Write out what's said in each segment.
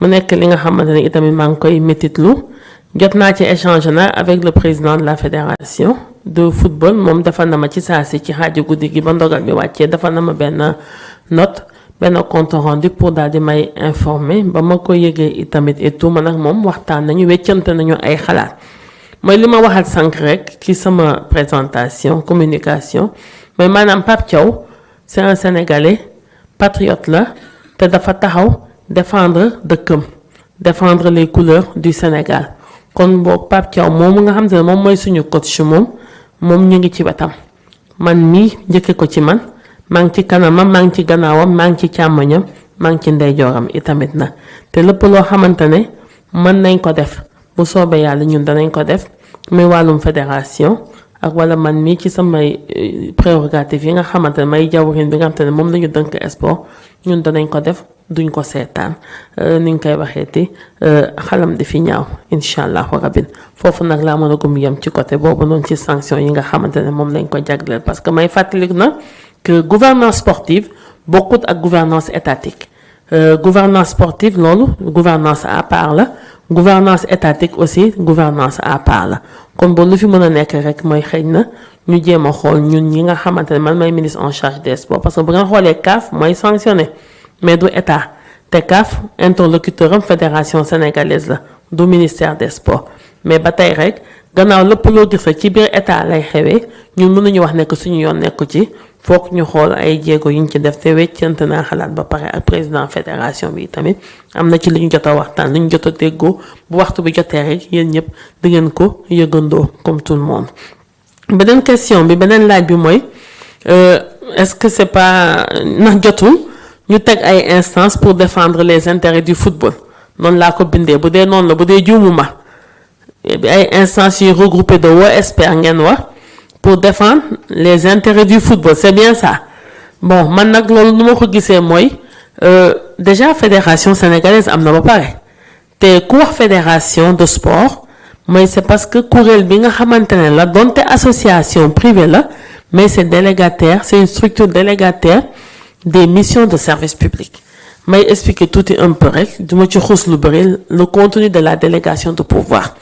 mu nekk li nga xamante ne itamit maa ngi koy métitlu jot naa ci échange na avec le président de la fédération de football moom defal na ma ci saa si ci xaaju guddi gi ba ndogal bi wàccee defal na ma benn note benn compte rendu pour daal di may informer ba ma ko yëgee itamit et tout man ak moom waxtaan nañu weccante nañu ay xalaat mooy li ma waxal sànq rek ci sama présentation communication mooy maanaam Pape Thiaw c'est un Sénégalais patriote la te dafa taxaw défendre dëkkam défendre les couleurs du Sénégal kon boog Pape Thiaw moomu nga xam te ne moom mooy suñu coach moom ñu ngi ci wetam man mii njëkke ko ci man maa ngi ci kanamam maa ngi ci gannaawam maa ngi ci càmmoñam maa ngi ci ndeyjooram itamit na te lépp loo xamante ne mën nañ ko def bu soobee yàlla ñun danañ ko def muy wàllum fédération ak wala man mii ci samay prérogative yi nga xamante ne may jawrin bi nga xamante ne moom lañu dënk sport ñun danañ ko def duñ ko seetaan ni ñu koy waxeeti xalam di fi ñaaw incha allahu rabin foofu nag laa mën a gum yem ci côté boobu noonu ci sanction yi nga xamante ne moom lañ ko jagleel parce que may fàttaliku na que gouvernance sportive bokkut ak gouvernance étatique gouvernance sportive loolu gouvernance à part la gouvernance étatique aussi gouvernance à part la kon ba lu fi mën a nekk rek mooy xëy na ñu jéem a xool ñun ñi nga xamante ne man may ministre en charge des sports parce que bu nga xoolee CAF mooy sanctionné mais du état te CAF interlocuteur am fédération sénégalaise la du ministère des sports mais ba tey rek gannaaw lépp loo gis rek ci biir état lay xewee ñun mënuñu wax nekk suñu yoon nekku ci foog ñu xool ay jéego yuñ ci def te weccante naa xalaat ba pare ak président fédération bi tamit am na ci li ñu jot a waxtaan li ñu jot a déggoo bu waxtu bi jotee rek yéen ñëpp di ngeen ko yëgandoo comme tout le monde. beneen question bi beneen laaj bi mooy est-ce que c'est pas ndax jotul ñu teg ay instances pour défendre les intérêts du football noonu laa ko bindee bu dee noonu la bu dee juumuma ay instances yu regroupées de hauts experts ngeen wax pour défendre les intérêts du football c'est bien ça bon man nag loolu nu ma ko gisee mooy déjà fédération sénégalaise am na ba pare te ku wax fédération de sport mooy c'est parce que kuréel bi nga xamante ne la donte association privée la mais c'est délégataire c'est une structure délégataire des missions de service public may expliquer tuuti un peu rek duma ci xuus lu bëri le contenu de la délégation de pouvoir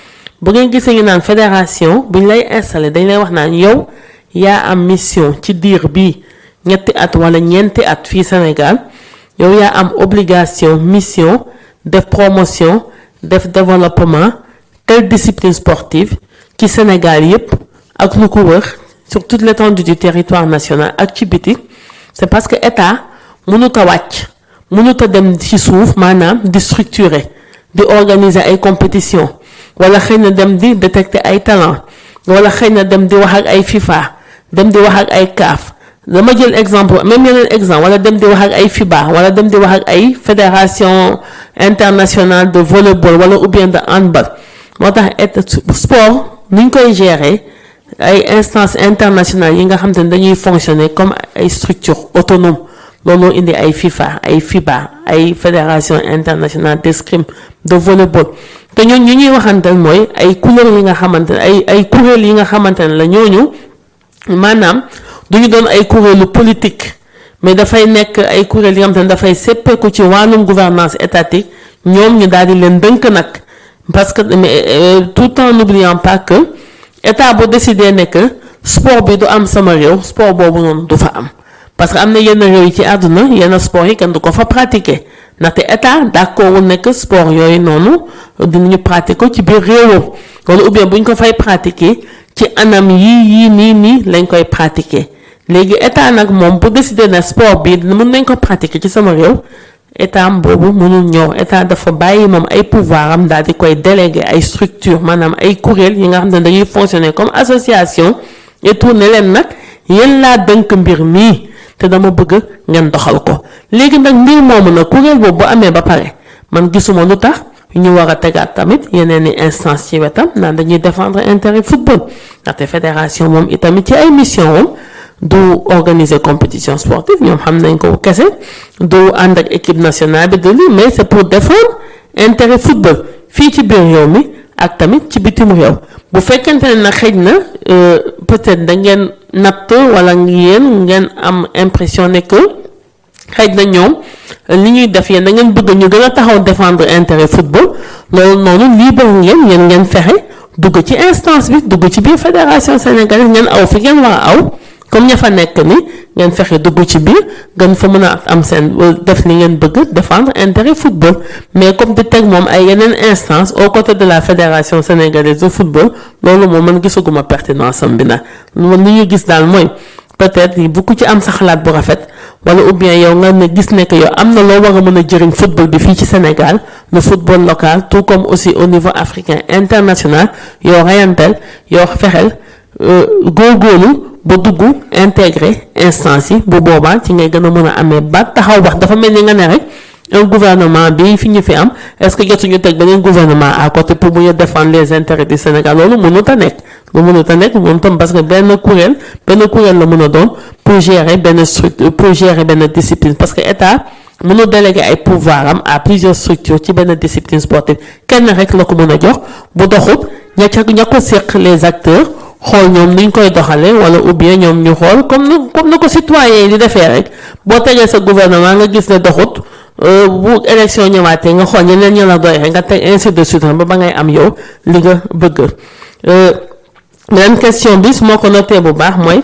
bu ngeen gisee ñu naan fédération buñ lay installé dañ lay wax naan yow yaa am mission ci diir bi ñetti at wala ñeenti at fii Sénégal yow yaa am obligation mission def promotion def développement telle discipline sportive ci Sénégal yépp ak lu ko wër sur toute l'étendue du territoire national ak ci biti c'est parce que état mënut a wàcc mënut a dem ci suuf maanaam di structurer di organiser ay compétition wala xëy na dem di détecter ay talent wala xëy na dem di wax ak ay FIFA dem di wax ak ay CAF dama jël exemple même yeneen exemple wala dem di wax ak ay FIBA wala dem di wax ak ay fédération internationale de volleyball wala ou bien de handball moo tax sport ni ñu koy gérer ay instances internationales yi nga xam te ne dañuy fonctionner comme ay structures autonomes looloo indi ay FIFA ay FIBA ay fédération internationale d'escrime de volleyball te ñooñu ñu ñuy waxantal mooy ay couleurs yi nga xamante ne ay kuréel yi nga xamante ne la ñooñu maanaam duñu doon ay kuréelu politique mais dafay nekk ay kuréel yi nga xamante ne dafay seppeeku ci wàllum gouvernance étatique ñoom ñu daal di leen dënk nag parce que tout en n'oubliant pas que état bu décidé ne que sport bi du am sama réew sport boobu noonu du fa am parce que am na yenn réew yi ci àdduna yenn sport yi kenn du ko fa pratiquer ndaxte état d'accord wul nekk sport yooyu noonu dinañu pratiquer ko ci biir réewam wala ou bien bu ñu ko fay pratiquer ci anam yii nii lañ koy pratiquer léegi état nag moom bu décider ne sport bi mën nañ ko pratiquer ci sama réew état boobu mënul ñëw état dafa bàyyi moom ay pouvoir am daal di koy déléguer ay structure maanaam ay kuréel yi nga xam ne dañuy fonctionner comme association et tout ne leen nag yéen laa dënk mbir mii te dama bëgg ngeen doxal ko léegi nag mbir moomu nag kuréel boobu bu amee ba pare man gisuma lu tax ñu war a tegaat tamit yeneen i instance ci wetam naan dañuy défendre intérêt football ndaxte fédération moom itamit ci ay mission moom du organiser compétition sportive ñoom xam nañ ko kese du ànd ak équipe nationale bi de lii mais c'est pour défendre intérêt football fii ci biir réew mi ak tamit ci bitim réew bu fekkente ne nag xëj na peut-être da ngeen natt wala yéen ngeen am impression ne que xëy na ñoom li ñuy def yéen da ngeen bëgg ñu gën a taxaw défendre intérêt football loolu noonu libre ngeen fexe dugg ci instance bi dugg ci biir fédération sénégalaise ngeen aw fi ngeen war a aw comme ña fa nekk ni ngeen fexe dugg ci biir gën fa mën a am seen def li ngeen bëgg défendre intérêt football mais comme di teg moom ay yeneen instance aux côtés de la fédération sénégalaise de football loolu moom man gisaguma pertinence am bi nag li ñu gis daal mooy peut-être bu ku ci am sa xalaat bu rafet wala ou bien yow nga ne gis ne que yow am na loo war a mën a jëriñ football bi fii ci Sénégal le football local tout comme aussi au niveau africain international yow reyanteel yow fexeel góorgóorlu ba dugg intégré instance yi bu boobaa ci ngay gën a mën a amee ba taxaw wax dafa mel ni nga ne rek un gouvernement bi fi ñu fi am est-ce que jotuñu teg beneen gouvernement à côté pour mu défendre les intérêts du Sénégal loolu mënut a nekk moom tam parce que benn kuréel la mën a doon pour gérer benn structure pour gérer benn discipline parce que état mënu déléguer ay pouvoir am à plusieurs structures ci benn discipline sportive kenn rek la ko mën a jox bu doxut ña ko seq les acteurs xool ñoom niñ koy doxale wala ou bien ñoom ñu xool comme na ko citoyen yi di defee rek boo tegee sa gouvernement nga gis ne doxut bu élection ñëwaatee nga xool ñeneen ña la doy rek nga teg ainsi de suite ba ngay am yow li nga bëgg. Beneen question bi su ma ko noté bu baax mooy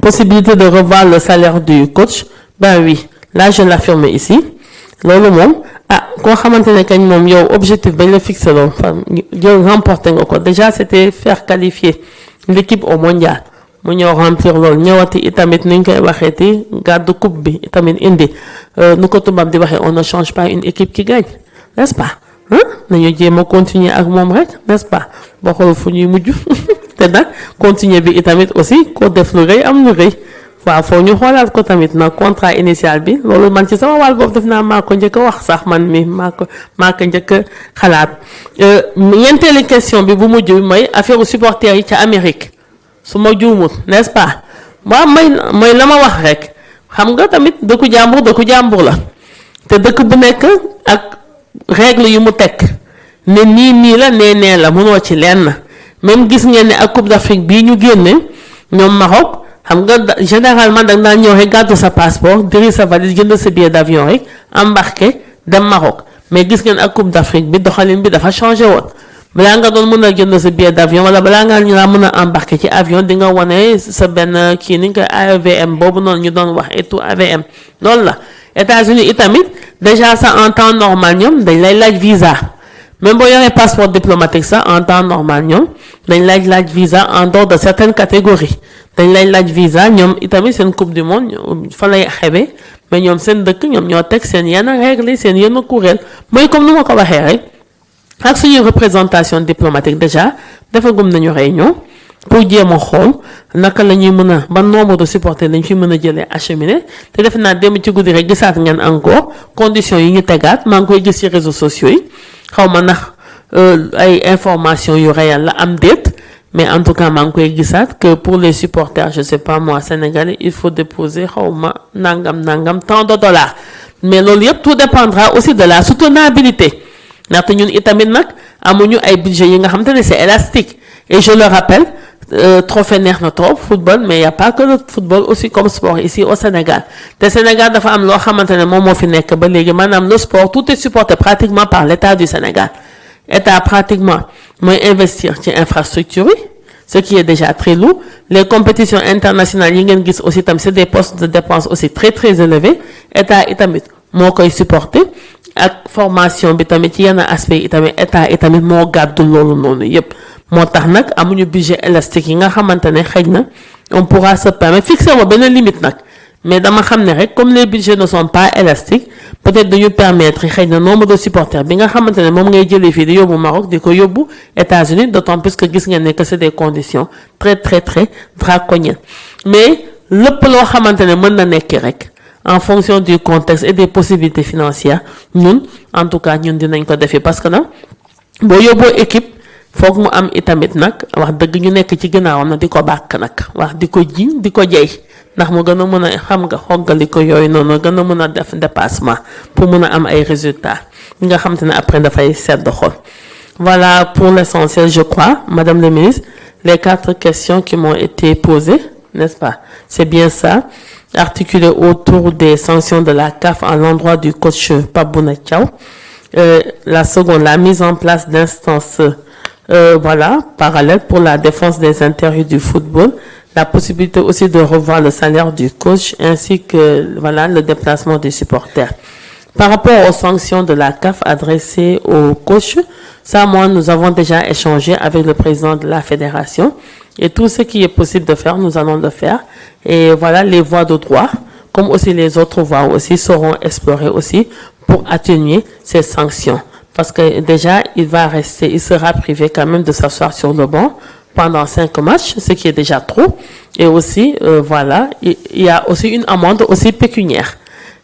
possibilité de revoir le salaire du coach ben oui là je l'affirme ici loolu moom koo xamante ne kañ moom yow objectif bañ la fixé loolu yow remporté nga ko déjà c'était faire qualifier l'équipe au mondial mu ñëw remplir loolu ñëwati itamit ni ñu koy waxeeti gàddu coupe bi itamit indi nu ko tubaab di waxee on ne change pas une équipe qui gagne n'est-ce pas nañu jéem a continuer ak moom rek n'est-ce pas boo xool fu ñuy mujj te nag continuer bi itamit aussi ko def lu rëy am lu rëy waaw foo ñu xoolaat ko tamit nag contrat initial bi loolu man ci sama wàll boobu def naa maa ko njëkk a wax sax man mi maa ko njëkk a xalaat ñeenteeli question bi bu mujj bi mooy affaire supporters yi ca Amérique su ma juumut n'est-ce pas waaw mooy la ma wax rek xam nga tamit dëkku jàmbur la te dëkk bu nekk ak règle yu mu teg ne nii la nee la mënoo ci lenn même gis ngeen ne ak Coupe d'Afrique bii ñu génne ñoom Maroc xam nga généralement da nga daan ñëw rek gàddu sa passeport diri sa valise jënd sa billet d'avion rek embarqué dem Maroc mais gis ngeen ak Coupe d'Afrique bi doxalin bi dafa changé woon balaa nga doon mën a jënd sa billet d'avion wala balaa nga ñu laa mën a embarqué ci avion di nga wane sa benn kii ni nga koy AVM boobu noonu ñu doon wax et tout AVM loolu la États-Unis itamit déjà ça en temps normal ñoom dañ lay laaj visa même boo yoree passeport diplomatique sax en temps normal ñoom dañ laaj visa en dehors de certaines catégories dañ lay laaj visa ñoom itamit seen coupe du monde fa lay xewee mais ñoom seen dëkk ñoom ñoo teg seen yenn règle seen yenn kuréel mooy comme nu ma ko waxee rek ak suñuy représentation diplomatique déjà defagum nañu réunion pour jéem a xool naka la ñuy mën a ban nombre de supporters lañ fi mën a jëlee acheminé te defe naa dem ci guddi rek gisaat ngeen encore conditions yi ñu tegaat maa ngi koy gis ci réseaux sociaux yi xaw ma ndax ay information yu réel la am déet mais en tout cas maa ngi koy gisaat que pour les supporters je sais pas moi sénégalais il faut déposer xaw ma nangam tant de dollars mais loolu yëpp tout dépendra aussi de la soutenabilité ndaxte ñun itamit nag amuñu ay budget yi nga xamante ne c'est élastique et je le rappelle trophée neex na trop football mais y a pas que le football aussi comme sport ici au Sénégal te Sénégal dafa am loo xamante ne moom moo fi nekk ba léegi maanaam le sport tout est supporté pratiquement par l'État du Sénégal État pratiquement mooy investir ci infrastructure yi ce qui est déjà très lourd les compétitions internationales yi ngeen gis aussi tam c'est des postes de dépenses aussi très très élevés État itamit moo koy supporter ak formation bi tamit ci yenn aspect itamit État itamit moo gàddu loolu noonu yépp moo tax nag amuñu budget élastique yi nga xamante ne xëy na on pourra se permettre fixer ma benn limite nag mais dama xam ne rek comme les budgets ne sont pas élastiques peut-être dañu permettre xëy na nombre de supporters bi nga xamante ne moom ngay jëlee fii di yóbbu Maroc di ko yóbbu États-Unis d'autant plus que gis ngeen ne que c'est des conditions très très très draconiennes mais lépp loo xamante ne mën na nekk rek en fonction du contexte et des possibilités financières ñun en tout cas ñun dinañ ko defee parce que nag boo yóbboo équipe foog mu am itamit nag wax dëgg ñu nekk ci ginnaawam nag di ko bàkk nag wax di ko jiñ di ko jey ndax mu gën a mën a xam nga xoggali ko yooyu noonu gën a mën a def dépassement pour mën a am ay résultats nga xam te ne après dafay sedd xol. Voilà pour l'essentiel je crois Madame le ministre les 4 questions qui m'ont été posées n'est-ce pas c'est bien ça articulé autour des sanctions de la CAF à l'endroit du coach Pape Bouna Thiaw. La seconde, la mise en place d'instances parallèles pour la défense des intérêts du football. La possibilité aussi de revoir le salaire du coach ainsi que le déplacement des supporters. Par rapport aux sanctions de la CAF adressées aux coachs, nous avons déjà échangé avec le président de la fédération et tout ce qui est possible de faire, nous allons le faire. Et les voies de droit, comme aussi les autres voies aussi, seront explorées aussi pour atténuer ces sanctions. Parce que déjà, il sera privé quand même de s'asseoir sur le banc pendant 5 matchs, ce qui est déjà trop. Et aussi, il y a aussi une amende aussi pécuniaire.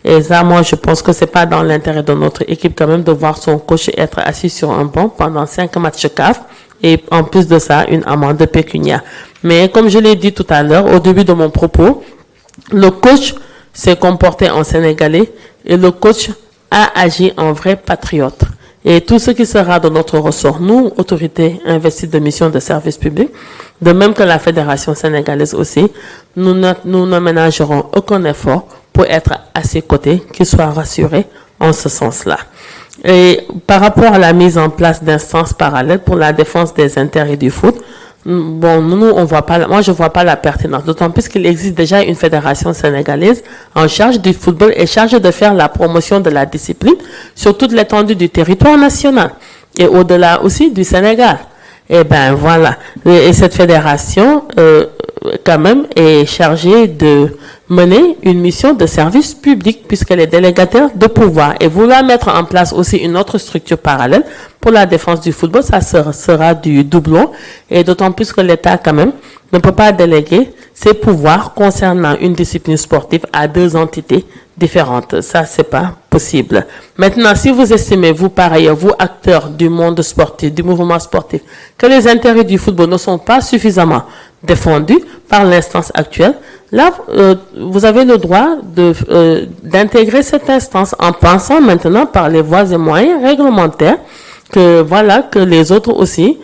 Et ça, moi, je pense que c'est pas dans l'intérêt de notre équipe quand même de voir son coach être assis sur un banc pendant 5 matchs CAF. Et en plus de ça, une amende pécuniaire. Mais comme je l'ai dit tout à l'heure, au début de mon propos, le coach s'est comporté en Sénégalais et le coach a agi en vrai patriote. Et tout ce qui sera de notre ressort, nous, autorités investies de mission de service public, de même que la Fédération sénégalaise aussi, nous ne ménagerons aucun effort pour être à ses côtés, qu'ils soient rassurés en ce sens-là. Et par rapport à la mise en place d'instances parallèles pour la défense des intérêts du foot, moi je vois pas la pertinence, d'autant plus qu'il existe déjà une fédération sénégalaise en charge du football et chargée de faire la promotion de la discipline sur toute l'étendue du territoire national et au-delà aussi du Sénégal. Et cette fédération quand même est chargée de mener une mission de service public puisqu'elle est délégataire de pouvoir et vouloir mettre en place aussi une autre structure parallèle pour la défense du football, ça sera du doublon et d'autant plus que l'État quand même ne peut pas déléguer ses pouvoirs concernant une discipline sportive à 2 entités différentes. Ça, c'est pas possible. Maintenant, si vous estimez, vous, par ailleurs, vous, acteurs du monde sportif, du mouvement sportif, que les intérêts du football ne sont pas suffisamment défendus par l'instance actuelle, là, vous avez le droit d'intégrer cette instance en pensant maintenant par les voies et moyens réglementaires que les autres aussi,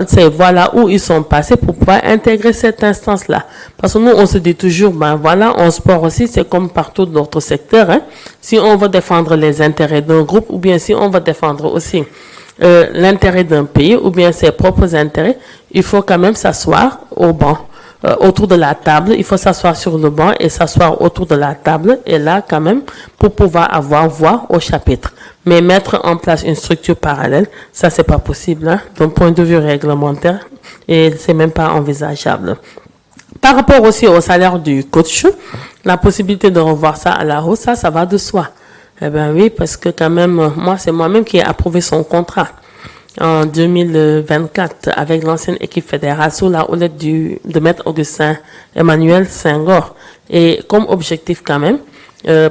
c'est où ils sont passés pour pouvoir intégrer cette instance-là. Parce que nous, on se dit toujours, en sport aussi, c'est comme partout dans notre secteur, hein. Si on veut défendre les intérêts d'un groupe, ou bien si on veut défendre aussi l'intérêt d'un pays, ou bien ses propres intérêts, il faut quand même s'asseoir au banc. Autour de la table, il faut s'asseoir sur le banc et s'asseoir autour de la table et là quand même pour pouvoir avoir voix au chapitre. Mais mettre en place une structure parallèle, ça c'est pas possible, hein, d'un point de vue réglementaire et c'est même pas envisageable. Par rapport aussi au salaire du coach, la possibilité de revoir ça à la hausse, ça va de soi. Eh bien oui, parce que quand même, c'est moi-même qui ai approuvé son contrat en 2024 avec l'ancienne équipe fédérale sous la houlette de Maître Augustin Emmanuel Senghor. Et comme objectif quand même,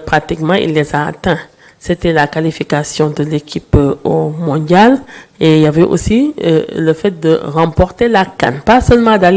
pratiquement il les a atteints. C'était la qualification de l'équipe au mondial et il y avait aussi le fait de remporter la CAN, pas seulement d'aller